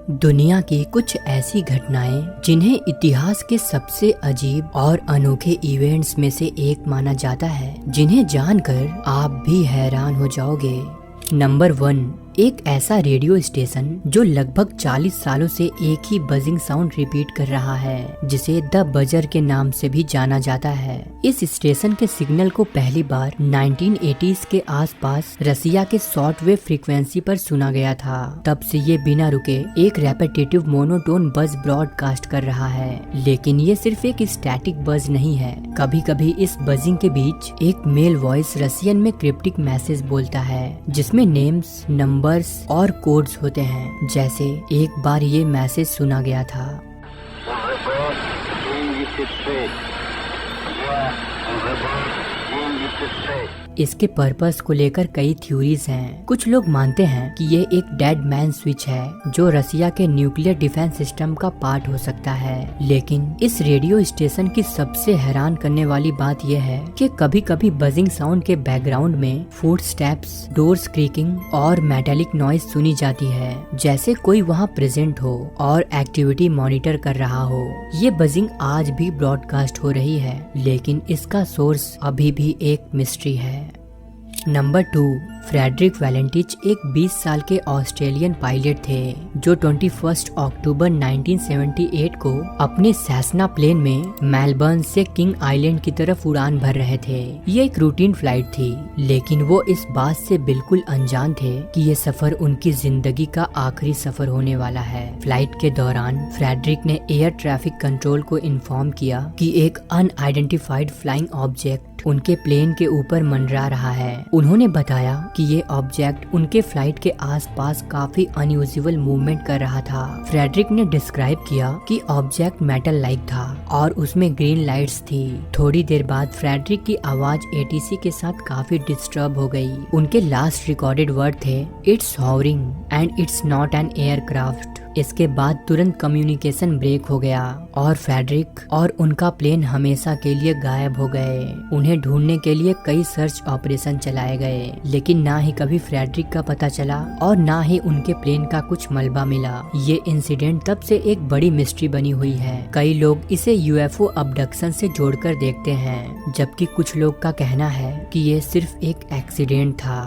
दुनिया की कुछ ऐसी घटनाएं जिन्हें इतिहास के सबसे अजीब और अनोखे इवेंट्स में से एक माना जाता है, जिन्हें जानकर आप भी हैरान हो जाओगे। नंबर 1, एक ऐसा रेडियो स्टेशन जो लगभग 40 सालों से एक ही बजिंग साउंड रिपीट कर रहा है, जिसे द बजर के नाम से भी जाना जाता है। इस स्टेशन के सिग्नल को पहली बार 1980s के आसपास रसिया के शॉर्ट वेव फ्रीक्वेंसी पर सुना गया था। तब से ये बिना रुके एक रेपिटेटिव मोनोटोन बज ब्रॉडकास्ट कर रहा है। लेकिन ये सिर्फ एक स्टैटिक बज नहीं है। कभी कभी इस बजिंग के बीच एक मेल वॉइस रसियन में क्रिप्टिक मैसेज बोलता है, जिसमें नेम्स, नंबर्स और कोड्स होते हैं। जैसे एक बार ये मैसेज सुना गया था, इसके पर्पस को लेकर कई थ्योरीज हैं। कुछ लोग मानते हैं कि ये एक डेड मैन स्विच है जो रसिया के न्यूक्लियर डिफेंस सिस्टम का पार्ट हो सकता है। लेकिन इस रेडियो स्टेशन की सबसे हैरान करने वाली बात यह है कि कभी कभी बजिंग साउंड के बैकग्राउंड में फुटस्टेप्स, डोर्स क्रीकिंग और मेटालिक नॉइज सुनी जाती है, जैसे कोई वहाँ प्रेजेंट हो और एक्टिविटी मॉनिटर कर रहा हो। ये बजिंग आज भी ब्रॉडकास्ट हो रही है, लेकिन इसका सोर्स अभी भी एक मिस्ट्री है। नंबर 2, फ्रेडरिक वैलेंटिच एक 20 साल के ऑस्ट्रेलियन पायलट थे जो 21 अक्टूबर 1978 को अपने सेसना प्लेन में मेलबर्न से किंग आइलैंड की तरफ उड़ान भर रहे थे। ये एक रूटीन फ्लाइट थी, लेकिन वो इस बात से बिल्कुल अनजान थे कि ये सफर उनकी जिंदगी का आखिरी सफर होने वाला है। फ्लाइट के दौरान फ्रेडरिक ने एयर ट्रैफिक कंट्रोल को इन्फॉर्म किया कि एक अनआइडेंटिफाइड फ्लाइंग ऑब्जेक्ट उनके प्लेन के ऊपर मंडरा रहा है। उन्होंने बताया कि ये ऑब्जेक्ट उनके फ्लाइट के आसपास काफी अनयूजुअल मूवमेंट कर रहा था। फ्रेडरिक ने डिस्क्राइब किया कि ऑब्जेक्ट मेटल लाइक था और उसमें ग्रीन लाइट्स थी। थोड़ी देर बाद फ्रेडरिक की आवाज एटीसी के साथ काफी डिस्टर्ब हो गई। उनके लास्ट रिकॉर्डेड वर्ड थे, it's hovering and it's not an aircraft. इसके बाद तुरंत कम्युनिकेशन ब्रेक हो गया और फ्रेडरिक और उनका प्लेन हमेशा के लिए गायब हो गए। उन्हें ढूंढने के लिए कई सर्च ऑपरेशन चलाए गए, लेकिन ना ही कभी फ्रेडरिक का पता चला और ना ही उनके प्लेन का कुछ मलबा मिला। ये इंसिडेंट तब से एक बड़ी मिस्ट्री बनी हुई है। कई लोग इसे यूएफओ अबडक्शन से जोड़कर देखते हैं, जबकि कुछ लोग का कहना है कि ये सिर्फ एक एक्सीडेंट था।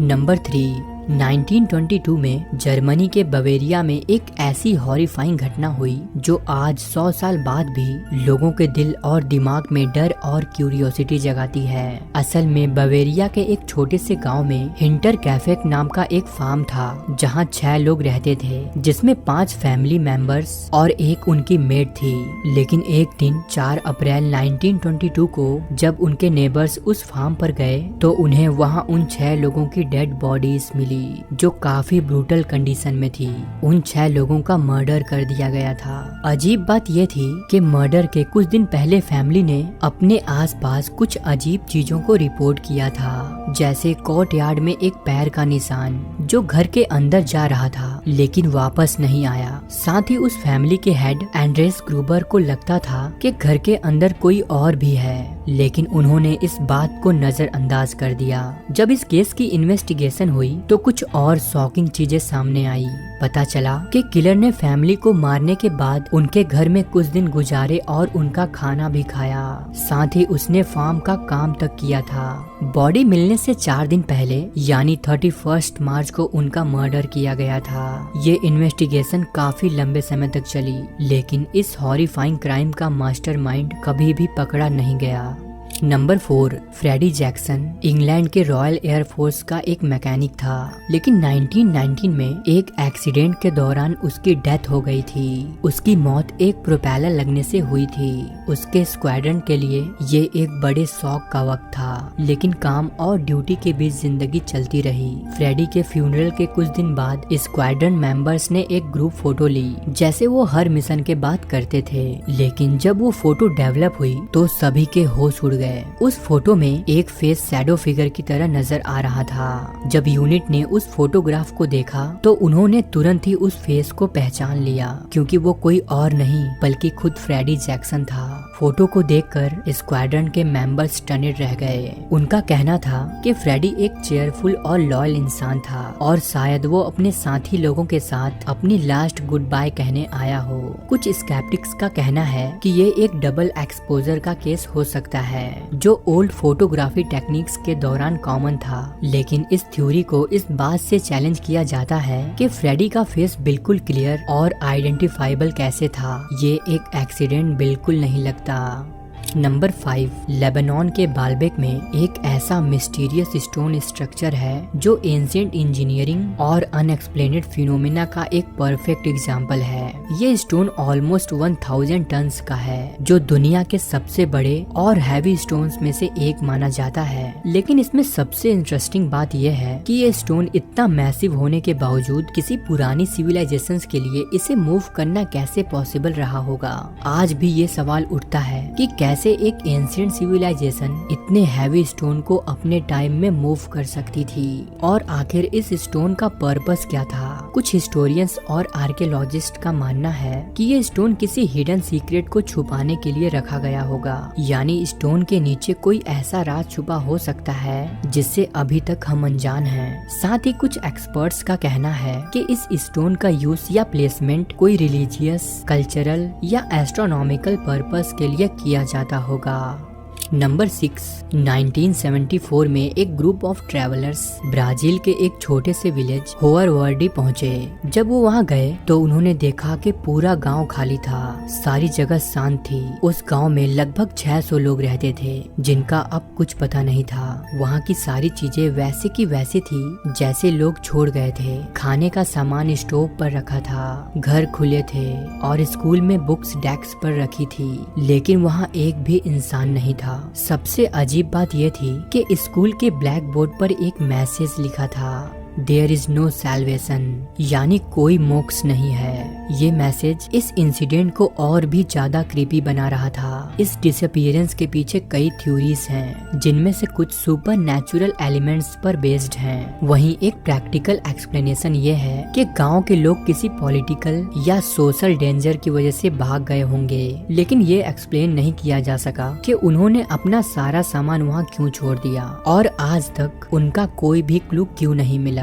नंबर 3, 1922 में जर्मनी के बवेरिया में एक ऐसी हॉरिफाइंग घटना हुई जो आज 100 साल बाद भी लोगों के दिल और दिमाग में डर और क्यूरियोसिटी जगाती है। असल में बवेरिया के एक छोटे से गांव में हिंटर कैफे नाम का एक फार्म था, जहां 6 लोग रहते थे, जिसमें 5 फैमिली मेंबर्स और एक उनकी मेड थी। लेकिन एक दिन 4 अप्रैल 1922 को जब उनके नेबर्स उस फार्म पर गए तो उन्हें वहां उन 6 लोगों की डेड बॉडीज मिली जो काफी ब्रूटल कंडीशन में थी। उन 6 लोगों का मर्डर कर दिया गया था। अजीब बात यह थी कि मर्डर के कुछ दिन पहले फैमिली ने अपने आसपास कुछ अजीब चीजों को रिपोर्ट किया था, जैसे कोर्ट यार्ड में एक पैर का निशान जो घर के अंदर जा रहा था लेकिन वापस नहीं आया। साथ ही उस फैमिली के हेड एंड्रेस ग्रूबर को लगता था कि घर के अंदर कोई और भी है, लेकिन उन्होंने इस बात को नजरअंदाज कर दिया। जब इस केस की इन्वेस्टिगेशन हुई तो कुछ और शॉकिंग चीजें सामने आई। पता चला कि किलर ने फैमिली को मारने के बाद उनके घर में कुछ दिन गुजारे और उनका खाना भी खाया। साथ ही उसने फार्म का काम तक किया था। बॉडी मिलने से 4 दिन पहले यानी 31 मार्च को उनका मर्डर किया गया था। ये इन्वेस्टिगेशन काफी लंबे समय तक चली, लेकिन इस हॉरिफाइंग क्राइम का मास्टरमाइंड कभी भी पकड़ा नहीं गया। नंबर 4, फ्रेडी जैक्सन इंग्लैंड के रॉयल एयर फोर्स का एक मैकेनिक था, लेकिन 1919 में एक एक्सीडेंट के दौरान उसकी डेथ हो गई थी। उसकी मौत एक प्रोपेलर लगने से हुई थी। उसके स्क्वाड्रन के लिए ये एक बड़े शौक का वक्त था, लेकिन काम और ड्यूटी के बीच जिंदगी चलती रही। फ्रेडी के फ्यूनरल के कुछ दिन बाद स्क्वाड्रन मेंबर्स ने एक ग्रुप फोटो ली, जैसे वो हर मिशन के बाद करते थे। लेकिन जब वो फोटो डेवलप हुई तो सभी के होश उड़ गए। उस फोटो में एक फेस शैडो फिगर की तरह नजर आ रहा था। जब यूनिट ने उस फोटोग्राफ को देखा तो उन्होंने तुरंत ही उस फेस को पहचान लिया, क्योंकि वो कोई और नहीं बल्कि खुद फ्रेडी जैक्सन था। फोटो को देखकर स्क्वाड्रन के मेंबर्स स्टनिड रह गए। उनका कहना था कि फ्रेडी एक चेयरफुल और लॉयल इंसान था और शायद वो अपने साथी लोगों के साथ अपनी लास्ट गुड बाय कहने आया हो। कुछ स्केप्टिक्स का कहना है कि ये एक डबल एक्सपोजर का केस हो सकता है, जो ओल्ड फोटोग्राफी टेक्निक्स के दौरान कॉमन था। लेकिन इस थ्योरी को इस बात से चैलेंज किया जाता है कि फ्रेडी का फेस बिल्कुल क्लियर और आइडेंटिफाइबल कैसे था। ये एक एक्सीडेंट बिल्कुल नहीं लगता। नंबर 5, लेबनान के बाल्बेक में एक ऐसा मिस्टीरियस स्टोन स्ट्रक्चर है जो एंशिएंट इंजीनियरिंग और अनएक्सप्लेनेड फिनोमेना का एक परफेक्ट एग्जाम्पल है। ये स्टोन ऑलमोस्ट 1000 टन्स का है, जो दुनिया के सबसे बड़े और हैवी स्टोन्स में से एक माना जाता है। लेकिन इसमें सबसे इंटरेस्टिंग बात यह है कि ये स्टोन इतना मैसिव होने के बावजूद किसी पुरानी सिविलाइजेशन के लिए इसे मूव करना कैसे पॉसिबल रहा होगा। आज भी ये सवाल उठता है कि कैसे एक एंशिएंट सिविलाइजेशन इतने हैवी स्टोन को अपने टाइम में मूव कर सकती थी, और आखिर इस स्टोन का पर्पस क्या था। कुछ हिस्टोरियंस और आर्कियोलॉजिस्ट का मानना है कि ये स्टोन किसी हिडन सीक्रेट को छुपाने के लिए रखा गया होगा, यानी स्टोन के नीचे कोई ऐसा राज छुपा हो सकता है जिससे अभी तक हम अनजान हैं। साथ ही कुछ एक्सपर्ट्स का कहना है कि इस स्टोन का यूज या प्लेसमेंट कोई रिलीजियस, कल्चरल या एस्ट्रोनॉमिकल पर्पस के लिए किया जाता होगा। नंबर 6, 1974 में एक ग्रुप ऑफ ट्रैवलर्स ब्राजील के एक छोटे से विलेज होअरवर्डी पहुँचे। जब वो वहाँ गए तो उन्होंने देखा कि पूरा गांव खाली था, सारी जगह शांत थी। उस गांव में लगभग 600 लोग रहते थे, जिनका अब कुछ पता नहीं था। वहाँ की सारी चीजें वैसे की वैसी थी जैसे लोग छोड़ गए थे। खाने का सामान स्टोव पर रखा था, घर खुले थे और स्कूल में बुक्स डेस्क पर रखी थी, लेकिन वहाँ एक भी इंसान नहीं था। सबसे अजीब बात यह थी कि स्कूल के ब्लैक बोर्ड पर एक मैसेज लिखा था, देयर इज नो सैल्वेशन, यानी कोई मोक्ष नहीं है। ये मैसेज इस इंसिडेंट को और भी ज्यादा क्रीपी बना रहा था। इस डिसअपीयरेंस के पीछे कई थ्योरीज हैं, जिनमें से कुछ सुपर नेचुरल एलिमेंट्स पर बेस्ड हैं। वहीं एक प्रैक्टिकल एक्सप्लेनेशन ये है कि गांव के लोग किसी पॉलिटिकल या सोशल डेंजर की वजह से भाग गए होंगे, लेकिन ये एक्सप्लेन नहीं किया जा सका कि उन्होंने अपना सारा सामान वहाँ क्यों छोड़ दिया, और आज तक उनका कोई भी क्लू क्यों नहीं मिला।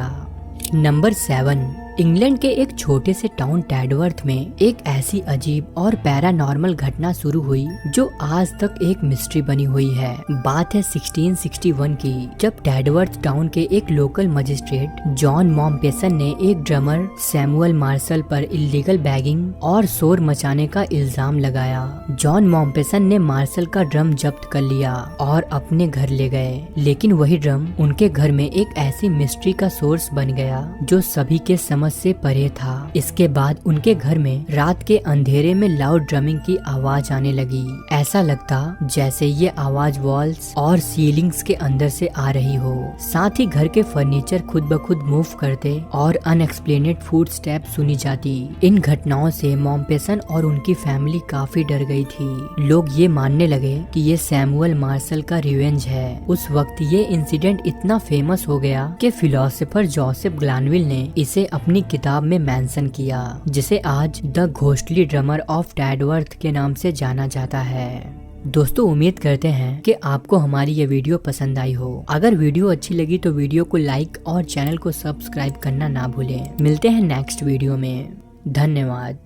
नंबर 7, इंग्लैंड के एक छोटे से टाउन टैडवर्थ में एक ऐसी अजीब और पैरानॉर्मल घटना शुरू हुई जो आज तक एक मिस्ट्री बनी हुई है। बात है 1661 की, जब टैडवर्थ टाउन के एक लोकल मजिस्ट्रेट जॉन मॉम्पेसन ने एक ड्रमर सैमुअल मार्शल पर इल्लीगल बैगिंग और शोर मचाने का इल्जाम लगाया। जॉन मॉम्पेसन ने मार्शल का ड्रम जब्त कर लिया और अपने घर ले गए, लेकिन वही ड्रम उनके घर में एक ऐसी मिस्ट्री का सोर्स बन गया जो सभी के समझ से परे था। इसके बाद उनके घर में रात के अंधेरे में लाउड ड्रमिंग की आवाज आने लगी। ऐसा लगता जैसे ये आवाज वॉल्स और सीलिंग्स के अंदर से आ रही हो। साथ ही घर के फर्नीचर खुद ब खुद मूव करते और अनएक्सप्लेनेड फुट स्टेप सुनी जाती। इन घटनाओं से मॉम्पेसन और उनकी फैमिली काफी डर गई थी। लोग ये मानने लगे कि ये सैमुअल मार्शल का रिवेंज है। उस वक्त ये इंसिडेंट इतना फेमस हो गया कि फिलोसोफर जोसेफ ग्लानविल ने इसे अपनी किताब में मेंशन किया, जिसे आज द घोस्टली ड्रमर ऑफ टैडवर्थ के नाम से जाना जाता है। दोस्तों, उम्मीद करते हैं कि आपको हमारी ये वीडियो पसंद आई हो। अगर वीडियो अच्छी लगी तो वीडियो को लाइक और चैनल को सब्सक्राइब करना ना भूलें। मिलते हैं नेक्स्ट वीडियो में। धन्यवाद।